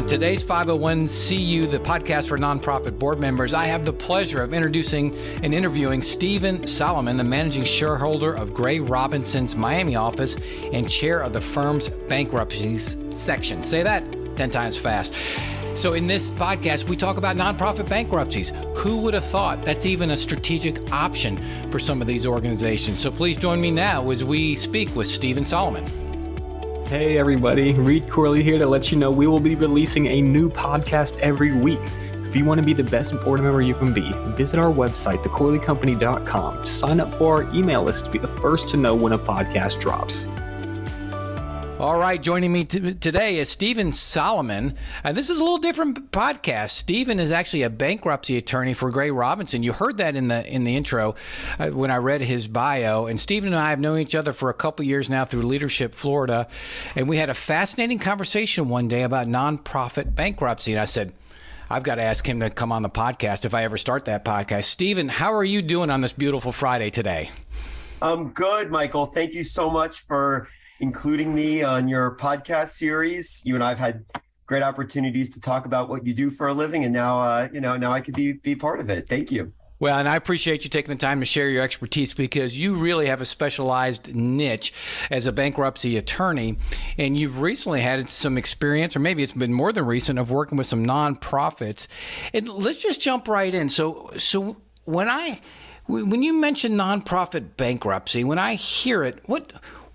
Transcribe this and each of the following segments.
today's 501cu, the podcast for nonprofit board members, I have the pleasure of introducing and interviewing Stephen Solomon, the managing shareholder of GrayRobinson's Miami office and chair of the firm's Bankruptcy Section. Say that 10 times fast. So in this podcast, we talk about nonprofit bankruptcies. Who would have thought that's even a strategic option for some of these organizations? So please join me now as we speak with Stephen Solomon. Hey everybody, Reed Corley here to let you know we will be releasing a new podcast every week. If you want to be the best board member you can be, visit our website, thecorleycompany.com, to sign up for our email list to be the first to know when a podcast drops. All right, joining me today is Stephen Solomon. This is a little different podcast. Stephen is actually a bankruptcy attorney for GrayRobinson. You heard that in the intro when I read his bio. And Stephen and I have known each other for a couple years now through Leadership Florida. And we had a fascinating conversation one day about nonprofit bankruptcy. And I said, I've got to ask him to come on the podcast if I ever start that podcast. Stephen, how are you doing on this beautiful Friday today? I'm good, Michael. Thank you so much for including me on your podcast series. You and I have had great opportunities to talk about what you do for a living, and now, now I could be part of it. Thank you. Well, and I appreciate you taking the time to share your expertise because you really have a specialized niche as a bankruptcy attorney, and you've recently had some experience, or maybe it's been more than recent, of working with some nonprofits. And let's just jump right in. So when you mention nonprofit bankruptcy, when I hear it,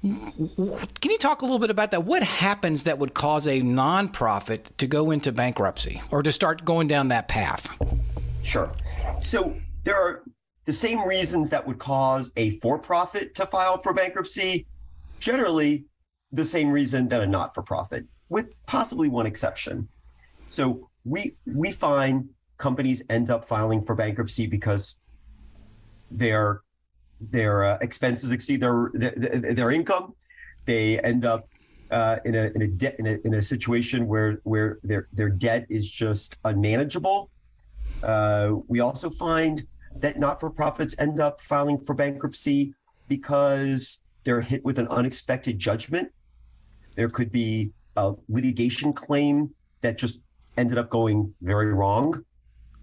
can you talk a little bit about that? What happens that would cause a nonprofit to go into bankruptcy or to start going down that path? Sure. So there are the same reasons that would cause a for-profit to file for bankruptcy, generally the same reason that a not-for-profit, with possibly one exception. So we find companies end up filing for bankruptcy because their expenses exceed their income. They end up in a situation where their debt is just unmanageable. We also find that not-for-profits end up filing for bankruptcy because they're hit with an unexpected judgment. There could be a litigation claim that just ended up going very wrong,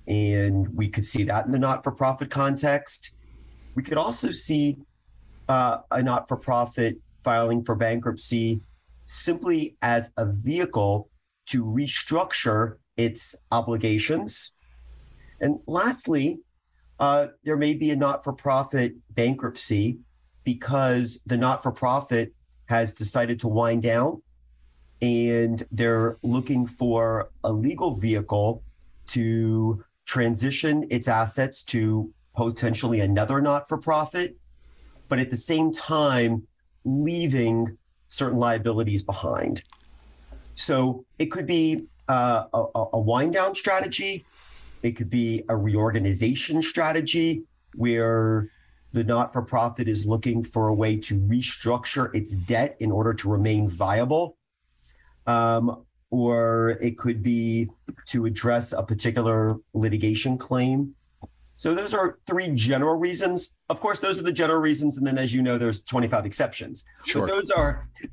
and we could see that in the not-for-profit context. We could also see a not-for-profit filing for bankruptcy simply as a vehicle to restructure its obligations. And lastly, there may be a not-for-profit bankruptcy because the not-for-profit has decided to wind down and they're looking for a legal vehicle to transition its assets to potentially another not-for-profit, but at the same time, leaving certain liabilities behind. So it could be a wind down strategy. It could be a reorganization strategy where the not-for-profit is looking for a way to restructure its debt in order to remain viable. Or it could be to address a particular litigation claim. So those are three general reasons. Of course, those are the general reasons. And then, as you know, there's 25 exceptions. Sure. But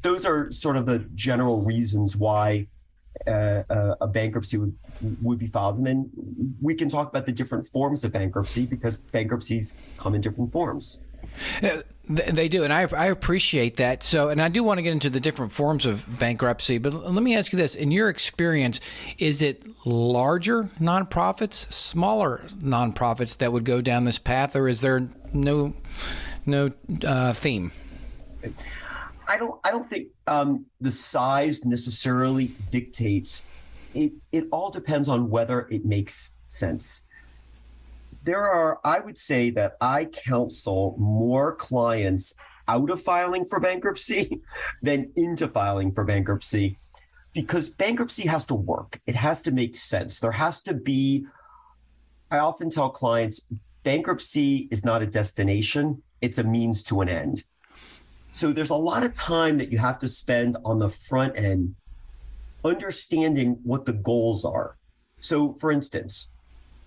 those are sort of the general reasons why a bankruptcy would be filed. And then we can talk about the different forms of bankruptcy because bankruptcies come in different forms. They do, and I appreciate that. So, and I do want to get into the different forms of bankruptcy, but let me ask you this. In your experience, is it larger nonprofits, smaller nonprofits that would go down this path, or is there no theme? I don't think the size necessarily dictates. It all depends on whether it makes sense. I would say that I counsel more clients out of filing for bankruptcy than into filing for bankruptcy because bankruptcy has to work. It has to make sense. There has to be, I often tell clients, bankruptcy is not a destination. It's a means to an end. So there's a lot of time that you have to spend on the front end understanding what the goals are. So for instance,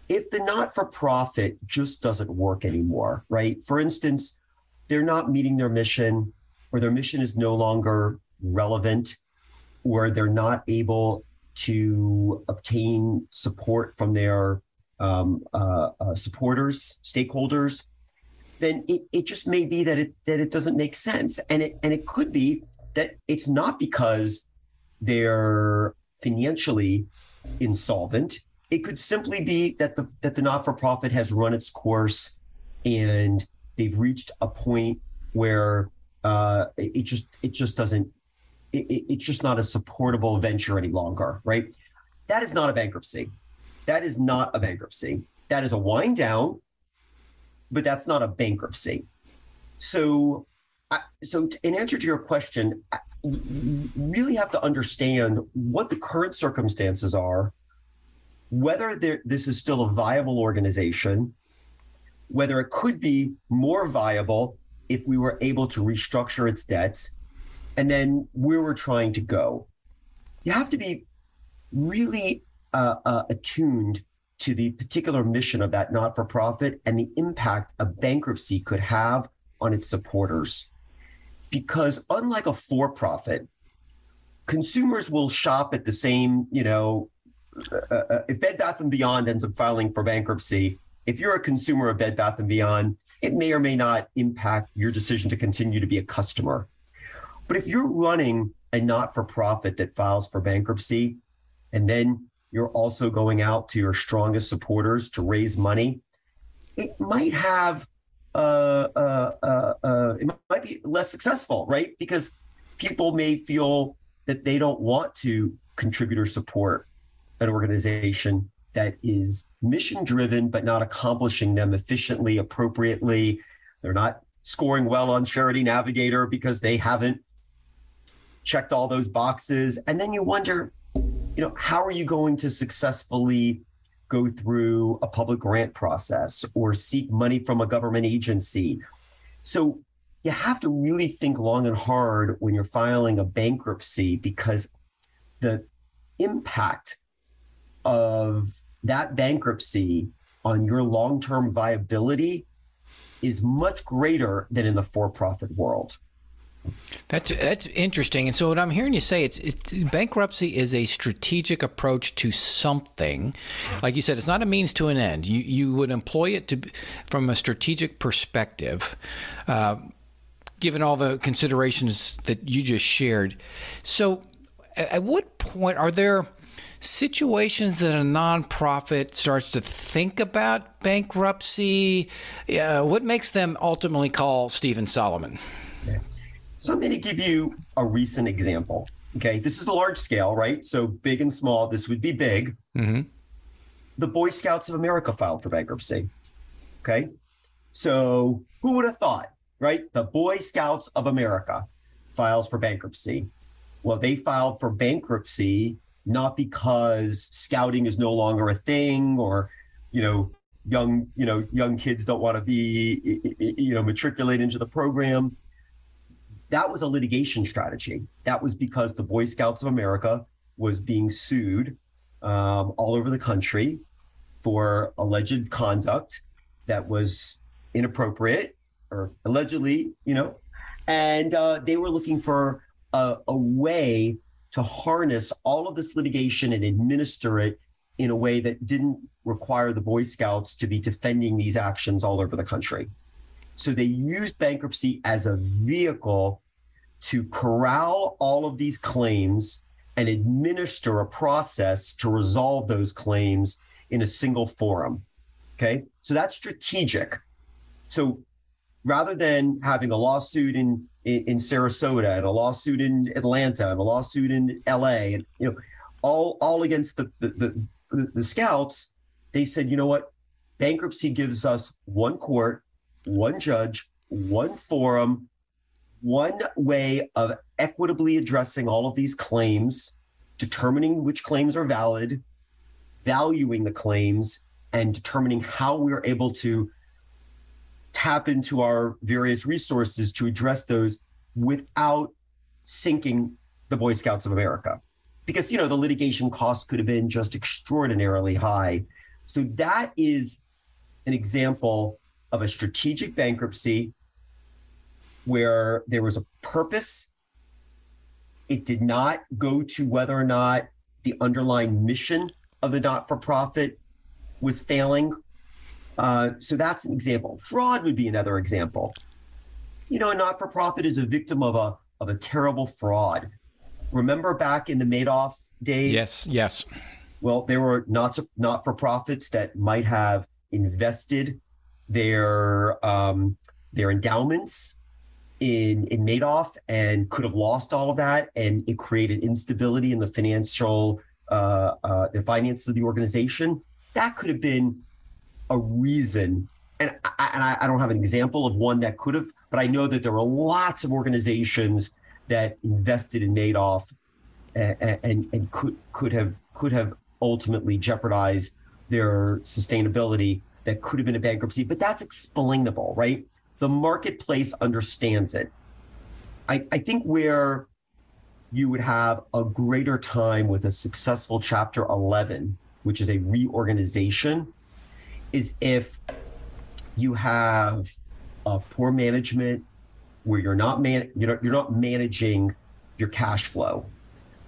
if the not-for-profit just doesn't work anymore, right? For instance, they're not meeting their mission, or their mission is no longer relevant, or they're not able to obtain support from their supporters, stakeholders, then it just may be that it doesn't make sense. And it could be that it's not because they're financially insolvent. It could simply be that the not-for-profit has run its course and they've reached a point where it's just not a supportable venture any longer, right? That is not a bankruptcy. That is not a bankruptcy. That is a wind down, but that's not a bankruptcy. So in answer to your question, you really have to understand what the current circumstances are, whether this is still a viable organization, whether it could be more viable if we were able to restructure its debts, and then where we're trying to go. You have to be really attuned to the particular mission of that not-for-profit and the impact a bankruptcy could have on its supporters. Because unlike a for-profit, consumers will shop at the same, if Bed Bath & Beyond ends up filing for bankruptcy, if you're a consumer of Bed Bath & Beyond, it may or may not impact your decision to continue to be a customer. But if you're running a not-for-profit that files for bankruptcy, and then you're also going out to your strongest supporters to raise money, it might have it might be less successful, right? Because people may feel that they don't want to contribute or support an organization that is mission driven, but not accomplishing them efficiently, appropriately. They're not scoring well on Charity Navigator because they haven't checked all those boxes. And then you wonder, how are you going to successfully go through a public grant process or seek money from a government agency? So you have to really think long and hard when you're filing a bankruptcy, because the impact of that bankruptcy on your long-term viability is much greater than in the for-profit world. That's interesting. And so what I'm hearing you say, it's bankruptcy is a strategic approach to something. Like you said, it's not a means to an end. You would employ it from a strategic perspective, given all the considerations that you just shared. So at what point are there situations that a nonprofit starts to think about bankruptcy? What makes them ultimately call Stephen Solomon? Okay. So I'm going to give you a recent example. Okay, this is a large scale, right? So big and small, this would be big. Mm-hmm. The Boy Scouts of America filed for bankruptcy. Okay, so who would have thought, right? The Boy Scouts of America files for bankruptcy. Well, they filed for bankruptcy not because scouting is no longer a thing, or young kids don't want to be matriculate into the program. That was a litigation strategy. That was because the Boy Scouts of America was being sued all over the country for alleged conduct that was inappropriate, or allegedly, and they were looking for a way to harness all of this litigation and administer it in a way that didn't require the Boy Scouts to be defending these actions all over the country. So they used bankruptcy as a vehicle to corral all of these claims and administer a process to resolve those claims in a single forum. Okay, so that's strategic. So rather than having a lawsuit in Sarasota and a lawsuit in Atlanta and a lawsuit in LA, and all against the Scouts, they said, you know what? Bankruptcy gives us one court, one judge, one forum, one way of equitably addressing all of these claims, determining which claims are valid, valuing the claims, and determining how we're able to tap into our various resources to address those without sinking the Boy Scouts of America. Because, the litigation costs could have been just extraordinarily high. So that is an example of a strategic bankruptcy where there was a purpose. It did not go to whether or not the underlying mission of the not-for-profit was failing. So that's an example. Fraud would be another example. A not-for-profit is a victim of a terrible fraud. Remember back in the Madoff days? Yes. Well, there were not-for-profits that might have invested their endowments in Madoff and could have lost all of that, and it created instability in the the finances of the organization. That could have been a reason. And I don't have an example of one that could have, but I know that there were lots of organizations that invested in Madoff and could have ultimately jeopardized their sustainability. That could have been a bankruptcy, but that's explainable, right? The marketplace understands it. I think where you would have a greater time with a successful Chapter 11, which is a reorganization, is if you have poor management where you're not managing your cash flow,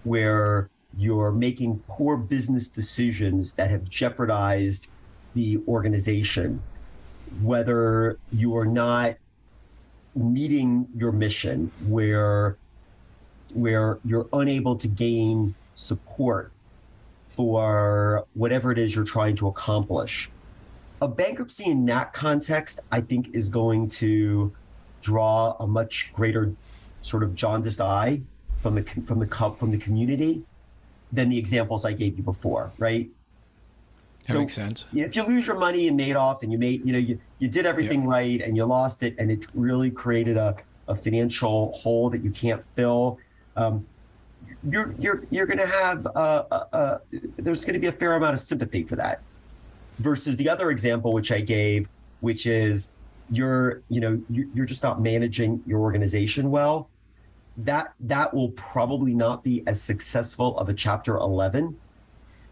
where you're making poor business decisions that have jeopardized the organization, whether you are not meeting your mission, where you're unable to gain support for whatever it is you're trying to accomplish. A bankruptcy in that context, I think, is going to draw a much greater sort of jaundiced eye from the community than the examples I gave you before, right? That makes sense. If you lose your money in Madoff and you did everything right and you lost it, and it really created a financial hole that you can't fill, you're going to have there's going to be a fair amount of sympathy for that. Versus the other example which I gave, which is you're just not managing your organization well. That will probably not be as successful of a Chapter 11.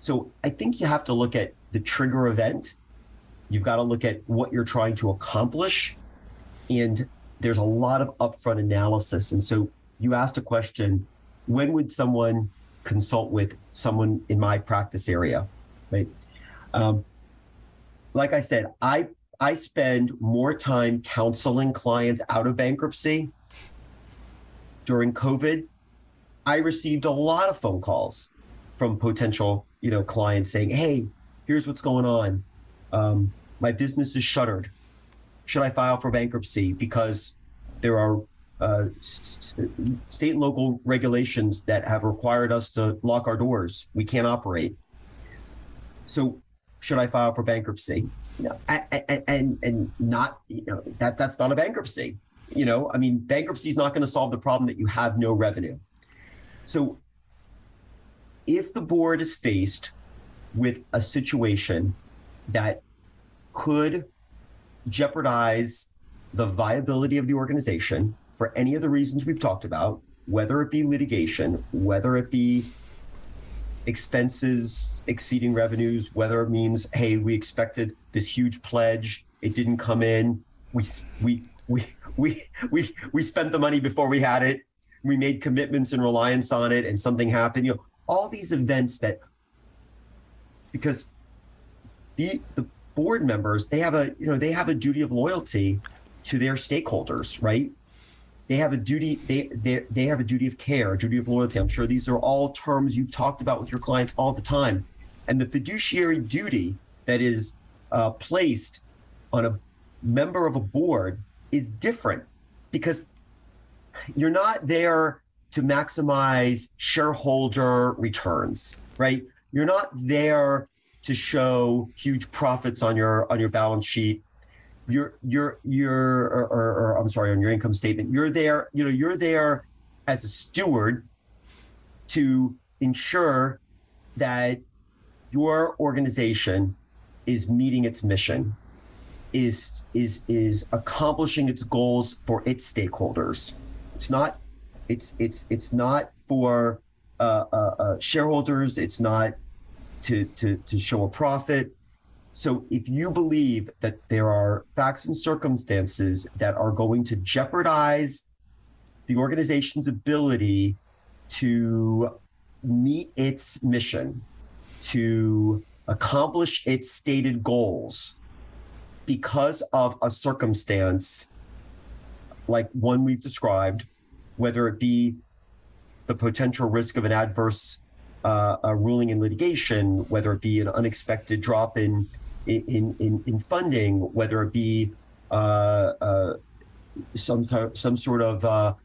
So I think you have to look at the trigger event. You've got to look at what you're trying to accomplish. And there's a lot of upfront analysis. And so you asked a question, when would someone consult with someone in my practice area, right? Like I said, I spend more time counseling clients out of bankruptcy. During COVID, I received a lot of phone calls from potential clients saying, hey, here's what's going on. My business is shuttered. Should I file for bankruptcy? Because there are state and local regulations that have required us to lock our doors. We can't operate. So should I file for bankruptcy? And not, that's not a bankruptcy. Bankruptcy is not going to solve the problem that you have no revenue. So if the board is faced with a situation that could jeopardize the viability of the organization for any of the reasons we've talked about, whether it be litigation, whether it be expenses exceeding revenues, whether it means, hey, we expected this huge pledge, it didn't come in, we spent the money before we had it, we made commitments and reliance on it, and something happened. All these events that, because the board members, they have a duty of loyalty to their stakeholders, right? They have a duty. They have a duty of care, a duty of loyalty. I'm sure these are all terms you've talked about with your clients all the time. And the fiduciary duty that is placed on a member of a board is different, because you're not there to maximize shareholder returns, right? You're not there to show huge profits on your balance sheet. On your income statement. You're there as a steward to ensure that your organization is meeting its mission, is accomplishing its goals for its stakeholders. It's not for shareholders. It's not to show a profit. So if you believe that there are facts and circumstances that are going to jeopardize the organization's ability to meet its mission, to accomplish its stated goals because of a circumstance like one we've described, whether it be the potential risk of an adverse ruling in litigation, whether it be an unexpected drop in funding, whether it be some sort of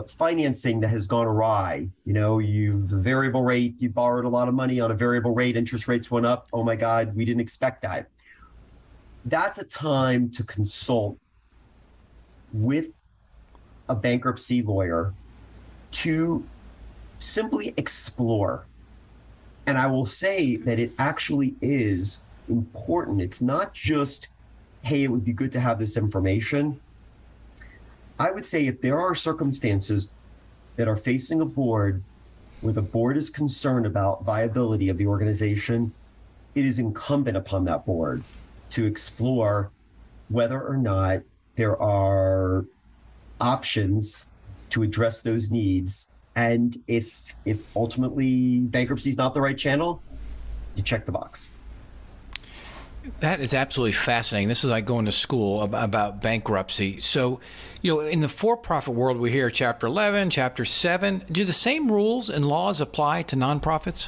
financing that has gone awry. You've variable rate, you borrowed a lot of money on a variable rate, interest rates went up. Oh my God, we didn't expect that. That's a time to consult with a bankruptcy lawyer to simply explore. And I will say that it actually is important. It's not just, hey, it would be good to have this information. I would say if there are circumstances that are facing a board where the board is concerned about viability of the organization, it is incumbent upon that board to explore whether or not there are options to address those needs. And if ultimately bankruptcy is not the right channel, you check the box. That is absolutely fascinating. This is like going to school about bankruptcy. So, in the for-profit world, we hear Chapter 11, Chapter 7. Do the same rules and laws apply to nonprofits?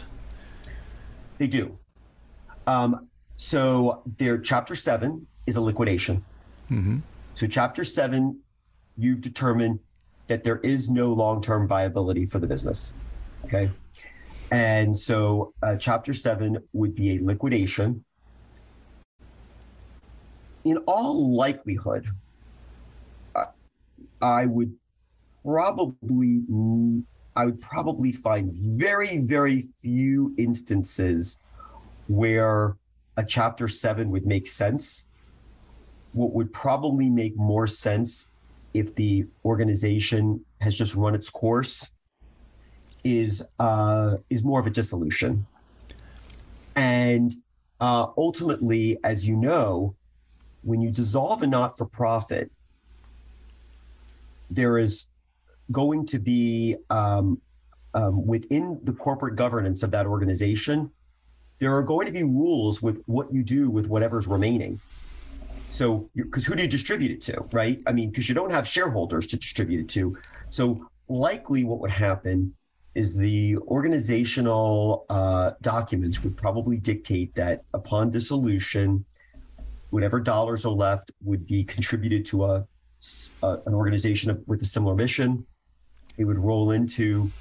They do. So their Chapter 7 is a liquidation. Mm-hmm. So Chapter 7, you've determined that there is no long-term viability for the business. Okay. And so Chapter 7 would be a liquidation. In all likelihood, I would probably find very, very few instances where a Chapter 7 would make sense. What would probably make more sense if the organization has just run its course is more of a dissolution. And ultimately, as you know, when you dissolve a not-for-profit, there is going to be within the corporate governance of that organization, there are going to be rules with what you do with whatever's remaining. So, because who do you distribute it to, right? I mean, because you don't have shareholders to distribute it to. So likely what would happen is the organizational documents would probably dictate that upon dissolution, whatever dollars are left would be contributed to an organization with a similar mission. It would roll into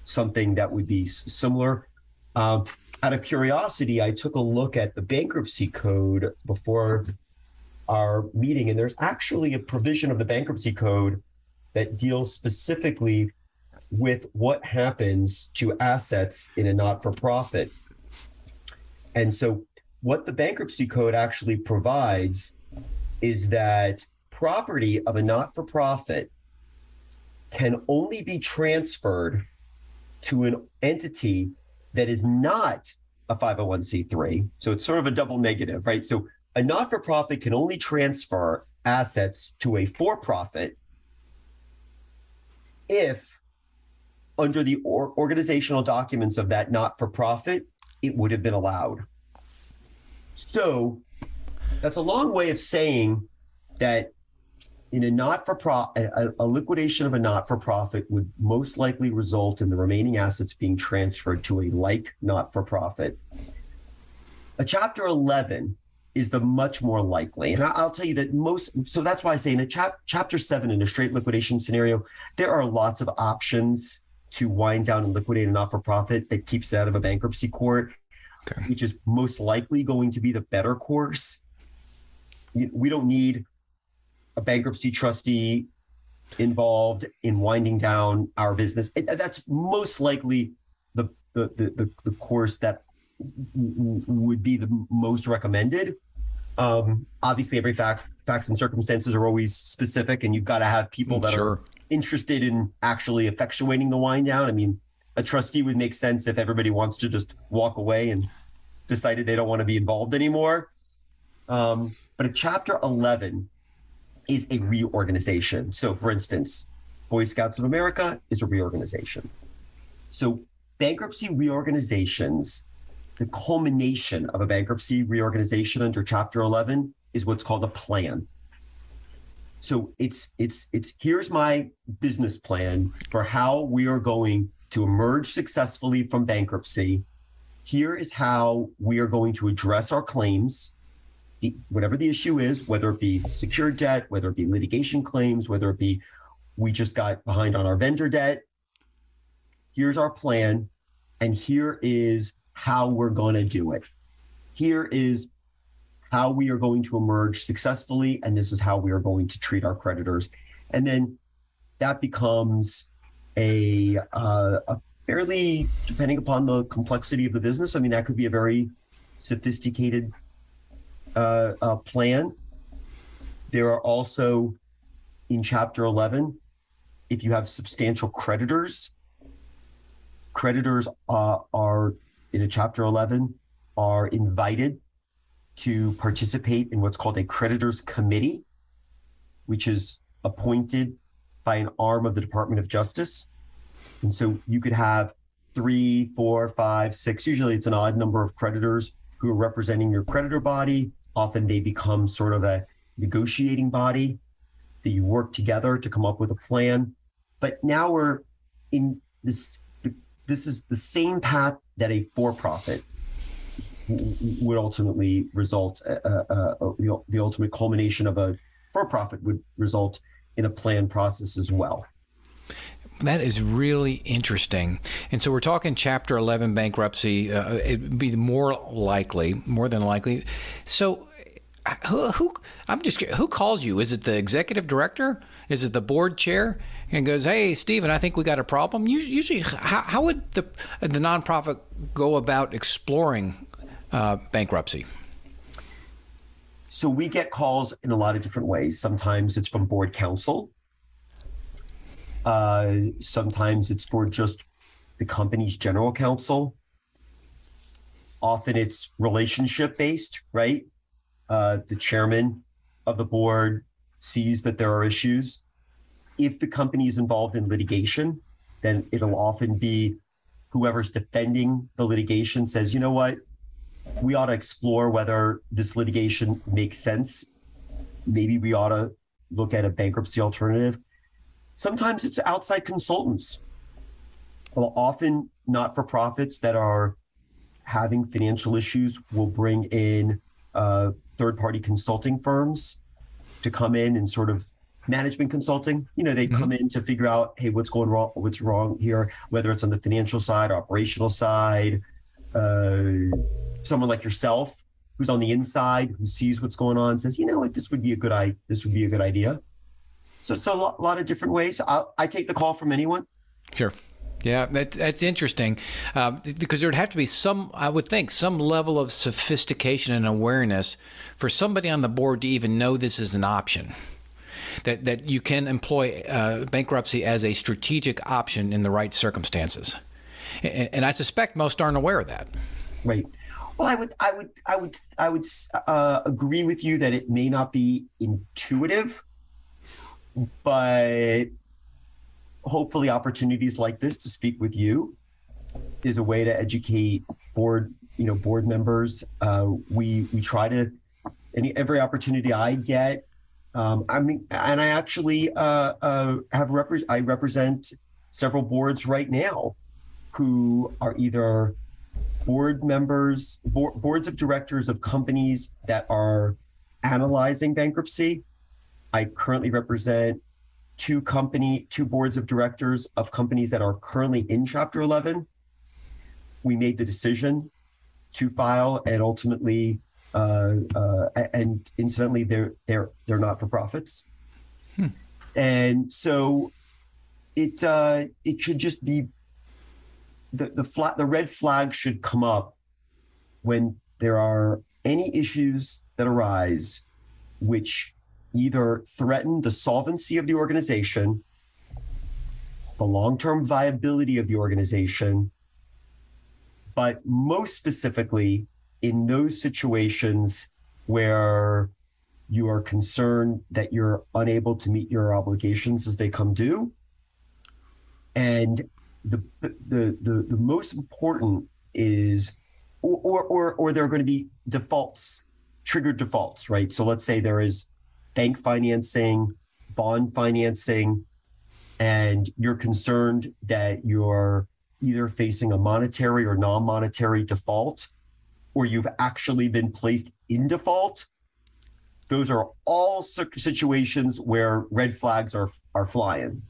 something that would be similar. Out of curiosity, I took a look at the bankruptcy code before our meeting, and there's actually a provision of the bankruptcy code that deals specifically with what happens to assets in a not-for-profit. And so what the bankruptcy code actually provides is that property of a not-for-profit can only be transferred to an entity that is not a 501c3. So it's sort of a double negative, right? So a not-for-profit can only transfer assets to a for-profit if, under the organizational documents of that not-for-profit, it would have been allowed. So that's a long way of saying that in a liquidation of a not-for-profit would most likely result in the remaining assets being transferred to a like not-for-profit. A Chapter 11 is the much more likely. And I'll tell you that so that's why I say in a Chapter 7, in a straight liquidation scenario, there are lots of options to wind down and liquidate a not-for-profit that keeps it out of a bankruptcy court. Okay. Which is most likely going to be the better course. We don't need a bankruptcy trustee involved in winding down our business. That's most likely the course that would be the most recommended. Obviously, every facts and circumstances are always specific, and you've got to have people that are interested in actually effectuating the wind down. I mean, a trustee would make sense if everybody wants to just walk away and decided they don't want to be involved anymore. But a Chapter 11 is a reorganization. So for instance, Boy Scouts of America is a reorganization. So bankruptcy reorganizations, the culmination of a bankruptcy reorganization under Chapter 11 is what's called a plan. So it's here's my business plan for how we are going to emerge successfully from bankruptcy. Here is how we are going to address our claims, whatever the issue is, whether it be secured debt, whether it be litigation claims, whether it be we just got behind on our vendor debt. Here's our plan, and here is how we're going to do it. Here is how we are going to emerge successfully, and this is how we are going to treat our creditors. And then that becomes a fairly, depending upon the complexity of the business, I mean, that could be a very sophisticated plan. There are also, in Chapter 11, if you have substantial creditors are, in a Chapter 11, are invited to participate in what's called a creditors committee, which is appointed by an arm of the Department of Justice. And so you could have 3, 4, 5, 6, usually it's an odd number of creditors who are representing your creditor body. Often they become sort of a negotiating body that you work together to come up with a plan. But now we're in this is the same path that a for-profit would ultimately result, the ultimate culmination of a for-profit would result in a planned process as well. That is really interesting. And so we're talking Chapter 11 bankruptcy. It'd be more than likely. So who calls you? Is it the executive director? Is it the board chair? And goes, hey, Stephen, I think we got a problem. Usually, how would the nonprofit go about exploring bankruptcy? So we get calls in a lot of different ways. Sometimes it's from board counsel. Sometimes it's for just the company's general counsel. Often it's relationship based, right? The chairman of the board sees that there are issues. If the company is involved in litigation, then it'll often be whoever's defending the litigation says, you know what, we ought to explore whether this litigation makes sense. Maybe we ought to look at a bankruptcy alternative. Sometimes it's outside consultants. Well, often not-for-profits that are having financial issues will bring in third-party consulting firms to come in and sort of management consulting. You know, they come in to figure out, hey, what's going wrong, what's wrong here, whether it's on the financial side, operational side. Someone like yourself who's on the inside, who sees what's going on, says, you know what, this would be a good idea. So it's a lot of different ways. I take the call from anyone. Sure. Yeah, that's interesting because there would have to be I would think, some level of sophistication and awareness for somebody on the board to even know this is an option, that you can employ bankruptcy as a strategic option in the right circumstances. And I suspect most aren't aware of that. Right. Well, I would agree with you that it may not be intuitive, but hopefully opportunities like this to speak with you is a way to educate board members. We try to, every opportunity I get, and I actually I represent several boards right now who are either board members, boards of directors of companies that are analyzing bankruptcy. I currently represent two boards of directors of companies that are currently in Chapter 11. We made the decision to file, and ultimately, and incidentally, they're not for profits, and so it should just be the red flag should come up when there are any issues that arise which either threaten the solvency of the organization, the long-term viability of the organization, but most specifically in those situations where you are concerned that you're unable to meet your obligations as they come due, and the most important is, or there are going to be defaults, triggered defaults, right? So let's say there is bank financing, bond financing, and you're concerned that you're either facing a monetary or non-monetary default, or you've actually been placed in default. Those are all situations where red flags are flying.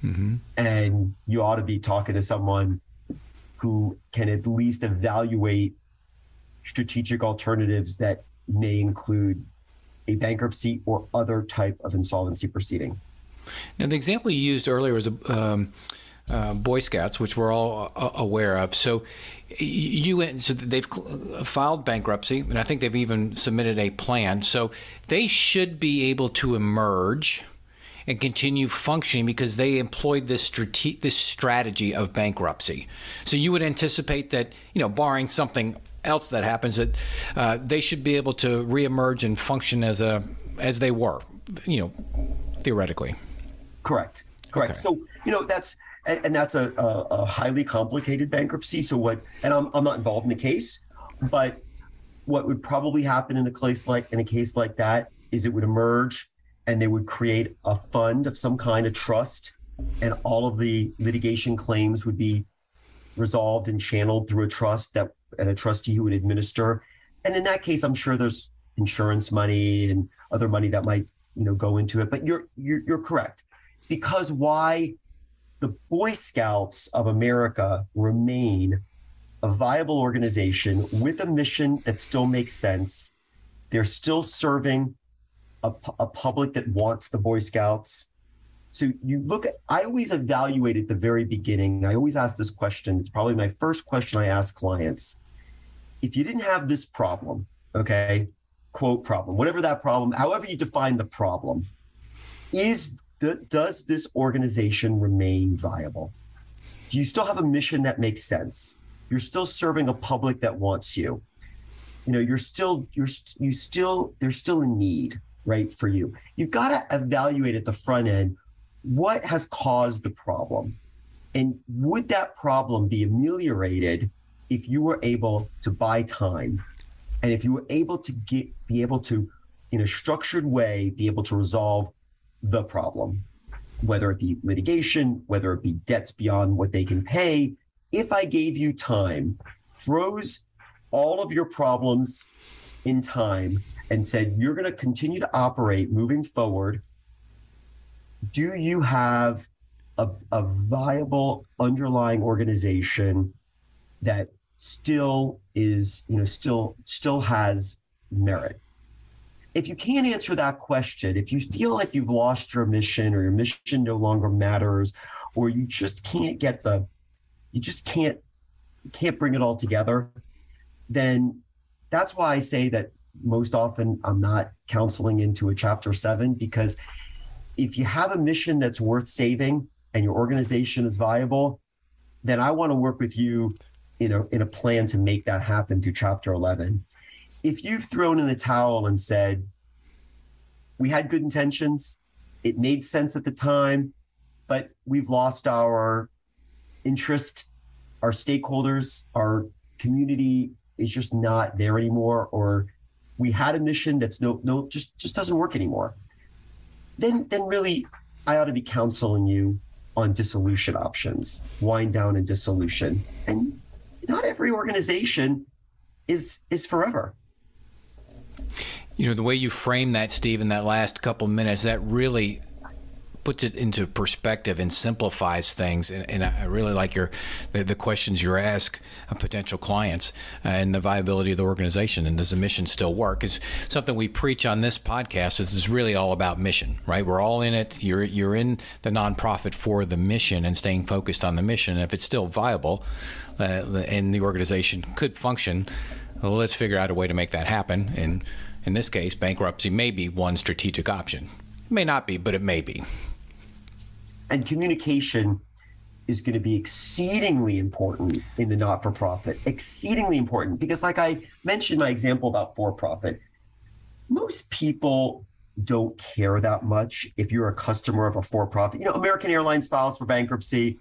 Mm-hmm. And you ought to be talking to someone who can at least evaluate strategic alternatives that may include a bankruptcy or other type of insolvency proceeding. Now, the example you used earlier was Boy Scouts, which we're all aware of. So so they've filed bankruptcy, and I think they've even submitted a plan. So they should be able to emerge and continue functioning because they employed this strategy of bankruptcy. So you would anticipate that, barring something else that happens, that they should be able to reemerge and function as they were, theoretically. Correct. Okay. So that's a highly complicated bankruptcy. So I'm not involved in the case, but what would probably happen in a case like that is it would emerge and they would create a fund of some kind of trust, and all of the litigation claims would be resolved and channeled through a trust and a trustee who would administer. And in that case, I'm sure there's insurance money and other money that might, go into it. But you're correct. Because why the Boy Scouts of America remain a viable organization with a mission that still makes sense. They're still serving a public that wants the Boy Scouts. So I always evaluate at the very beginning. I always ask this question. It's probably my first question I ask clients. If you didn't have this problem, okay, quote problem, whatever that problem, however you define the problem, does this organization remain viable? Do you still have a mission that makes sense? You're still serving a public that wants you. There's still a need, right, for you. You've got to evaluate at the front end what has caused the problem, and would that problem be ameliorated if you were able to buy time, and if you were able to be able to, in a structured way, be able to resolve the problem, whether it be litigation, whether it be debts beyond what they can pay. If I gave you time, froze all of your problems in time, and said, you're going to continue to operate moving forward, do you have a viable underlying organization that still is, still has merit? If you can't answer that question, if you feel like you've lost your mission, or your mission no longer matters, or you just can't can't bring it all together, then that's why I say that most often I'm not counseling into a Chapter 7, because if you have a mission that's worth saving and your organization is viable, then I want to work with you in a plan to make that happen through Chapter 11. If you've thrown in the towel and said, we had good intentions, it made sense at the time, but we've lost our interest, our stakeholders, our community is just not there anymore, or we had a mission that's just doesn't work anymore, then really I ought to be counseling you on dissolution options, wind down and dissolution. And not every organization is forever. The way you frame that, Steve, in that last couple minutes, that really puts it into perspective and simplifies things. And I really like the questions you ask potential clients and the viability of the organization, and does the mission still work? Is something we preach on this podcast. Is really all about mission, right? We're all in it. You're in the nonprofit for the mission and staying focused on the mission. And if it's still viable and the organization could function, well, let's figure out a way to make that happen. And in this case, bankruptcy may be one strategic option. It may not be, but it may be. And communication is going to be exceedingly important in the not-for-profit, exceedingly important, because like I mentioned my example about for-profit, most people don't care that much if you're a customer of a for-profit. American Airlines files for bankruptcy.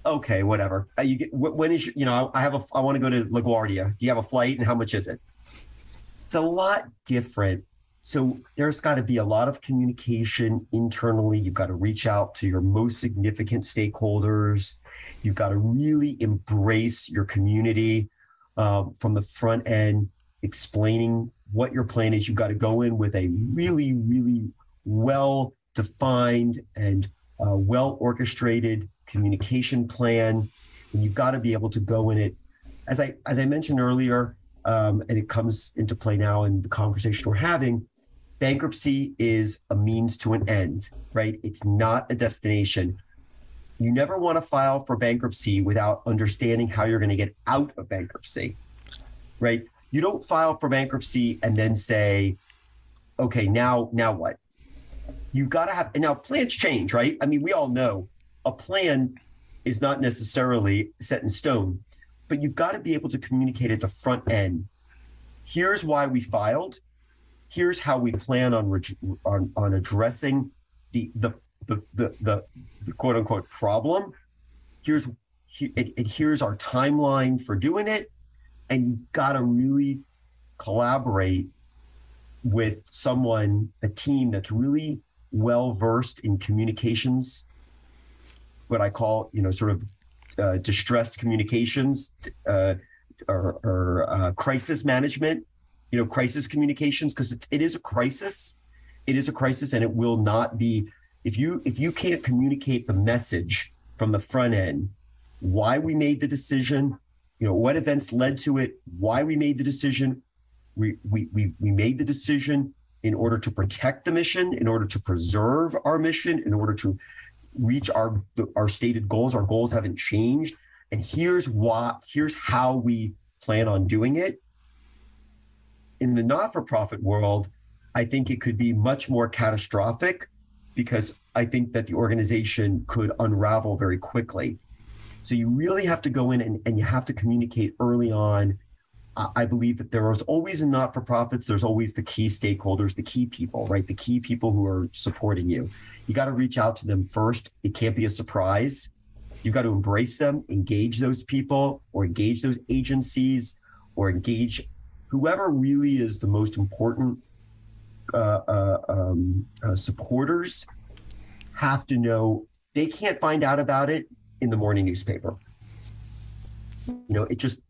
Okay, whatever. You get, when is your, I want to go to LaGuardia. Do you have a flight, and how much is it? It's a lot different. So there's got to be a lot of communication internally. You've got to reach out to your most significant stakeholders. You've got to really embrace your community from the front end, explaining what your plan is. You've got to go in with a really, really well-defined and well-orchestrated communication plan. And you've got to be able to go in it, as I mentioned earlier, and it comes into play now in the conversation we're having. Bankruptcy is a means to an end, right? It's not a destination. You never want to file for bankruptcy without understanding how you're going to get out of bankruptcy, right? You don't file for bankruptcy and then say, okay, now what? You got to have, and now plans change, right? I mean, we all know a plan is not necessarily set in stone, but you've got to be able to communicate at the front end. Here's why we filed. Here's how we plan on addressing the quote unquote problem. Here's our timeline for doing it. And you've got to really collaborate with someone, a team that's really well versed in communications, what I call, sort of distressed communications or crisis management. Crisis communications, because it is a crisis. It is a crisis, and it will not be, if you can't communicate the message from the front end, why we made the decision, what events led to it, why we made the decision. We made the decision in order to protect the mission, in order to preserve our mission, in order to reach our stated goals. Our goals haven't changed, and here's how we plan on doing it. In the not-for-profit world, I think it could be much more catastrophic, because I think that the organization could unravel very quickly. So you really have to go in and you have to communicate early on. I believe that there is always in not-for-profits, there's always the key stakeholders, the key people, right? The key people who are supporting you. You got to reach out to them first. It can't be a surprise. You've got to embrace them, engage those people, or engage those agencies, or engage whoever really is the most important supporters. Have to know. They can't find out about it in the morning newspaper. It just,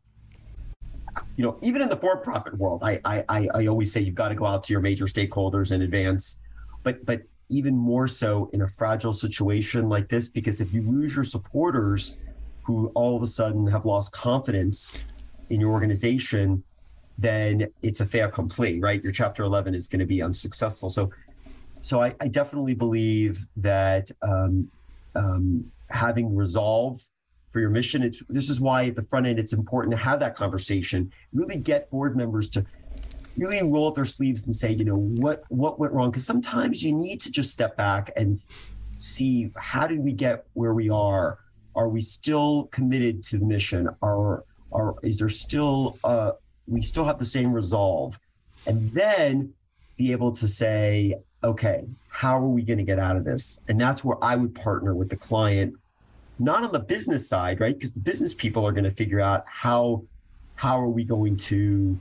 even in the for-profit world, I always say you've got to go out to your major stakeholders in advance, but even more so in a fragile situation like this, because if you lose your supporters who all of a sudden have lost confidence in your organization, then it's a fait accompli, right? Your Chapter 11 is going to be unsuccessful. So I definitely believe that having resolve for your mission, this is why at the front end, it's important to have that conversation, really get board members to really roll up their sleeves and say, what went wrong? Because sometimes you need to just step back and see, how did we get where we are? Are we still committed to the mission? Is there still we still have the same resolve? And then be able to say, okay, how are we going to get out of this? And that's where I would partner with the client, not on the business side, right? Because the business people are going to figure out how are we going to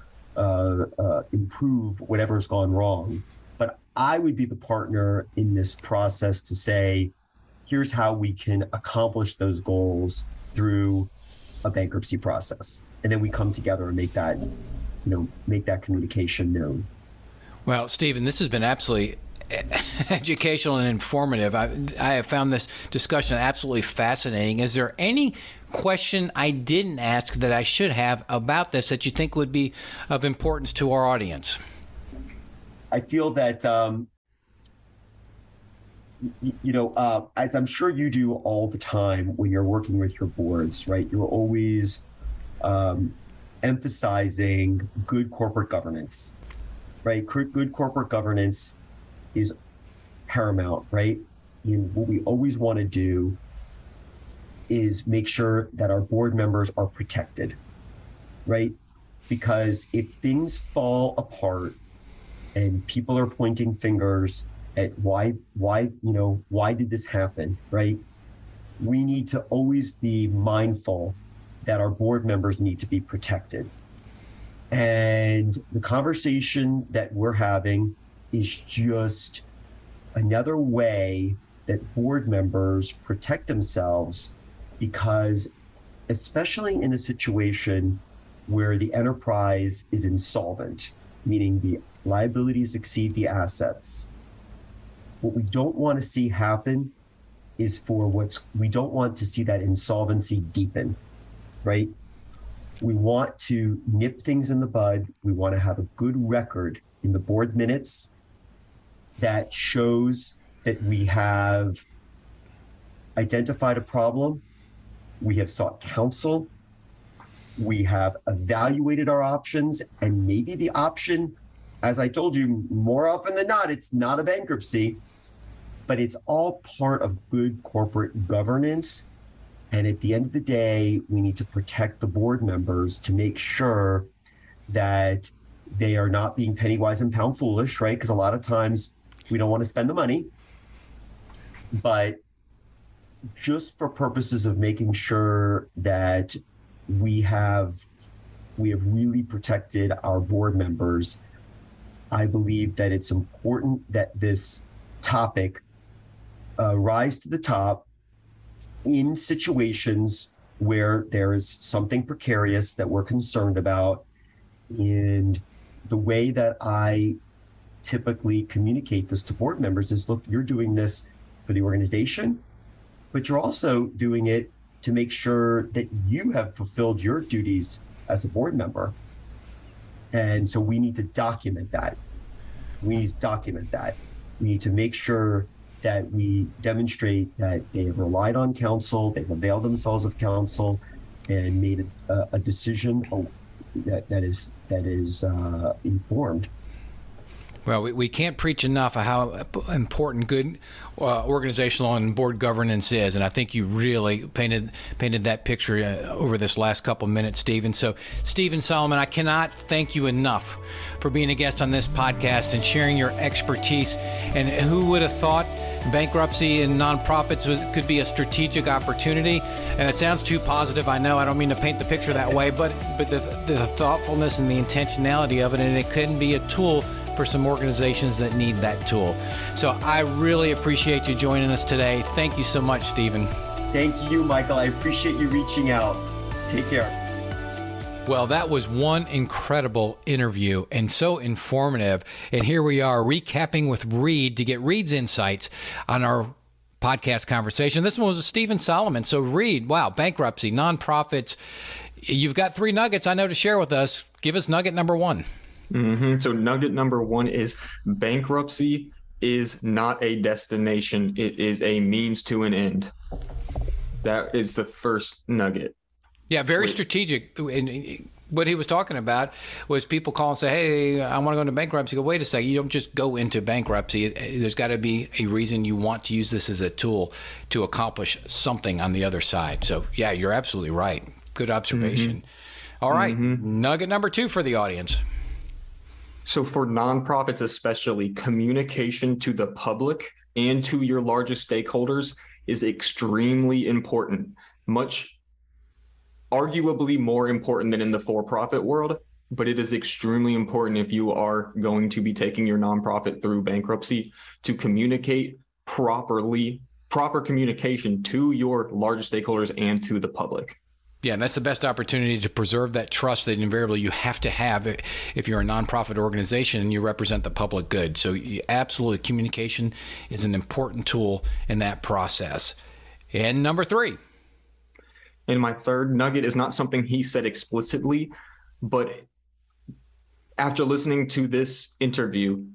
improve whatever's gone wrong. But I would be the partner in this process to say, here's how we can accomplish those goals through a bankruptcy process. And then we come together and make that communication known. Well, Stephen, this has been absolutely educational and informative. I have found this discussion absolutely fascinating. Is there any question I didn't ask that I should have about this that you think would be of importance to our audience? I feel that, as I'm sure you do all the time when you're working with your boards, right? You're always emphasizing good corporate governance, right? Good corporate governance is paramount, right? What we always want to do is make sure that our board members are protected, right? Because if things fall apart and people are pointing fingers at why did this happen, right? we need to always be mindful that our board members need to be protected. And the conversation that we're having is just another way that board members protect themselves, because especially in a situation where the enterprise is insolvent, meaning the liabilities exceed the assets, what we don't want to see happen is we don't want to see that insolvency deepen, right? We want to nip things in the bud. We want to have a good record in the board minutes that shows that we have identified a problem, we have sought counsel, we have evaluated our options, and maybe the option, as I told you, more often than not, it's not a bankruptcy, but it's all part of good corporate governance. And at the end of the day, we need to protect the board members to make sure that they are not being penny wise and pound foolish, right? Because a lot of times we don't want to spend the money, but just for purposes of making sure that we have really protected our board members, I believe that it's important that this topic rise to the top in situations where there is something precarious that we're concerned about. And the way that I typically communicate this to board members is, look, you're doing this for the organization, but you're also doing it to make sure that you have fulfilled your duties as a board member. And so we need to document that. We need to make sure that we demonstrate that they have relied on counsel, they've availed themselves of counsel, and made a decision that is informed. Well, we can't preach enough of how important good organizational and board governance is, and I think you really painted that picture over this last couple minutes, Stephen. So, Stephen Solomon, I cannot thank you enough for being a guest on this podcast and sharing your expertise. And who would have thought bankruptcy and nonprofits could be a strategic opportunity? And it sounds too positive. I know I don't mean to paint the picture that way, but the thoughtfulness and the intentionality of it, and it can be a tool for some organizations that need that tool. So I really appreciate you joining us today. Thank you so much, Stephen. Thank you, Michael. I appreciate you reaching out. Take care. Well, that was one incredible interview and so informative. And here we are recapping with Reed to get Reed's insights on our podcast conversation. This one was with Stephen Solomon. So Reed, wow, bankruptcy, nonprofits. You've got 3 nuggets I know to share with us. Give us nugget number 1. So nugget number 1 is bankruptcy is not a destination. It is a means to an end. That is the first nugget. Yeah, very strategic. And what he was talking about was people call and say, hey, I want to go into bankruptcy. Go, wait a second. You don't just go into bankruptcy. There's got to be a reason you want to use this as a tool to accomplish something on the other side. So, yeah, you're absolutely right. Good observation. All right. Nugget number 2 for the audience. So for nonprofits especially, communication to the public and to your largest stakeholders is extremely important, much arguably more important than in the for-profit world, but it is extremely important if you are going to be taking your nonprofit through bankruptcy to communicate properly, proper communication to your largest stakeholders and to the public. Yeah, and that's the best opportunity to preserve that trust that invariably you have to have if you're a nonprofit organization and you represent the public good. So absolutely, communication is an important tool in that process. And number 3. And my third nugget is not something he said explicitly, but after listening to this interview,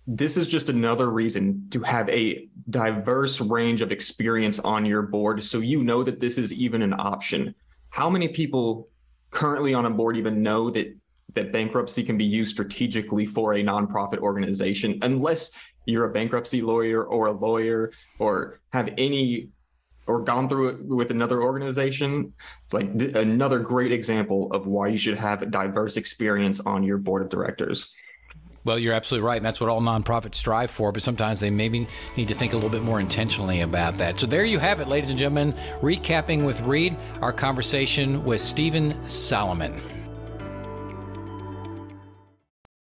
this is just another reason to have a diverse range of experience on your board so you know that this is even an option. How many people currently on a board even know that bankruptcy can be used strategically for a nonprofit organization, unless you're a bankruptcy lawyer or a lawyer or have any or gone through it with another organization? Like another great example of why you should have a diverse experience on your board of directors. Well, you're absolutely right, and that's what all nonprofits strive for, but sometimes they maybe need to think a little bit more intentionally about that. So there you have it, ladies and gentlemen, recapping with Reed, our conversation with Stephen Solomon.